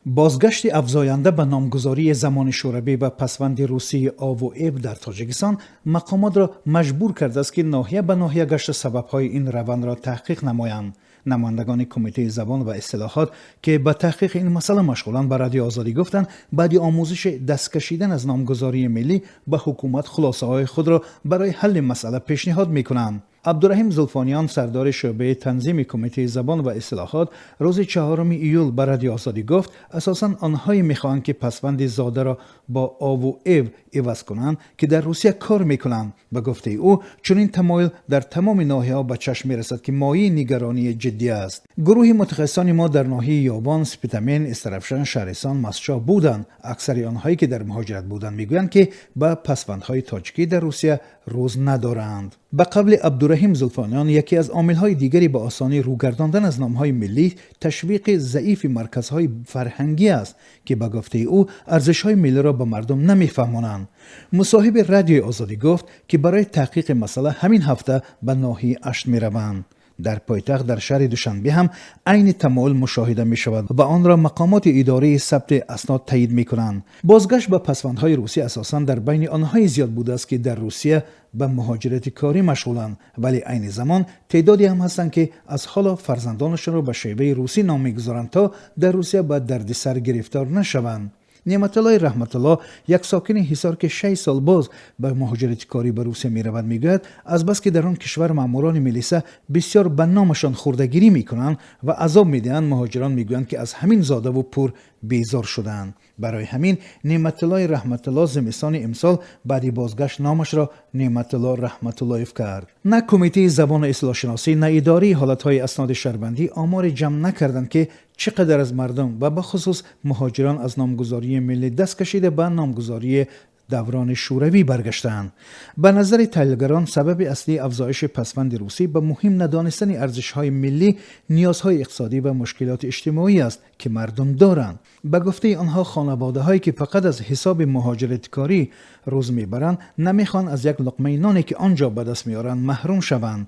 بازگشت افزاینده به نامگذاری زمان شوروی و پسوند روسی آ و اب در تاجیکستان مقامات را مجبور کرده است که ناحیه به ناحیه گشت سببهای این روند را تحقیق نمایند. نمایندگان کمیته زبان و اصطلاحات که به تحقیق این مسئله مشغولند به رادیو آزادی گفتند بعد آموزش دست کشیدن از نامگذاری ملی به حکومت خلاصه های خود را برای حل مسئله پیشنهاد می‌کنند. عبدالرحیم زلفانیان سردار شعبه تنظیم کمیته زبان و اصطلاحات روز 4 ایول به رادیو آزادی گفت اساساً آنهایی می‌خواهند که پسوند زاده را با آ و اب عوض کنند که در روسیه کار می‌کنند. به گفته او چنین تمایل در تمام ناحیه‌ها به چشم می‌رسد که مایه نگرانی جدی است. گروه متخصصان ما در ناحیه یابان، سپیتامین، استرفشن، شهرستان، مسجد بودند. اکثر آنهایی که در مهاجرت بودند میگویند که با پسوندهای تاجیکی در روسیه روز ندارند. به قبل عبدالرحیم زلفانیان یکی از عامل‌های دیگری به آسانی روگرداندن از نام‌های ملی تشویق ضعیف مرکزهای فرهنگی است که به گفته او ارزش‌های ملی را به مردم نمی‌فهمانند. مصاحب رادیو آزادی گفت که برای تحقیق مسئله همین هفته به ناحیه اشت می‌روند. در پایتخت در شهر دوشنبه هم عین تمایل مشاهده می شود و آن را مقامات اداری ثبت اسناد تایید می کنند. بازگشت به پسوندهای روسی اساساً در بین آنهای زیاد بوده است که در روسیه به مهاجرت کاری مشغولند، ولی عین زمان تعدادی هم هستند که از حالا فرزندانشان را به شیوه روسی نام می‌گذارند تا در روسیه به دردسر گرفتار نشوند. نعمت الله رحمت الله یک ساکن حصار که 6 سال باز به مهاجرت کاری به روسیه می‌رود میگوید از بس که در آن کشور ماموران ملیسا بسیار به نامشان خوردگیری میکنند و عذاب میدهند، مهاجران میگویند که از همین زاده و پور بیزار شدند. برای همین نعمت الله رحمت الله زمستان امسال بعد بازگشت نامش را نعمت الله رحمت الله کرد. نه کمیته زبان و اصطلاح شناسی نه اداره حالتهای اسناد شهروندی آمار جمع نکردند که چقدر از مردم و به خصوص مهاجران از نامگذاری ملی دست کشیده به نامگذاری دوران شوروی برگشتند. به نظر تحلیلگران سبب اصلی افزایش پسوند روسی به مهم ندانستن ارزش‌های ملی، نیازهای اقتصادی و مشکلات اجتماعی است که مردم دارند. به گفته آنها خانواده‌هایی که فقط از حساب مهاجرت کاری روز میبرند نمیخوان از یک لقمه نانی که آنجا به دست میارند محروم شوند.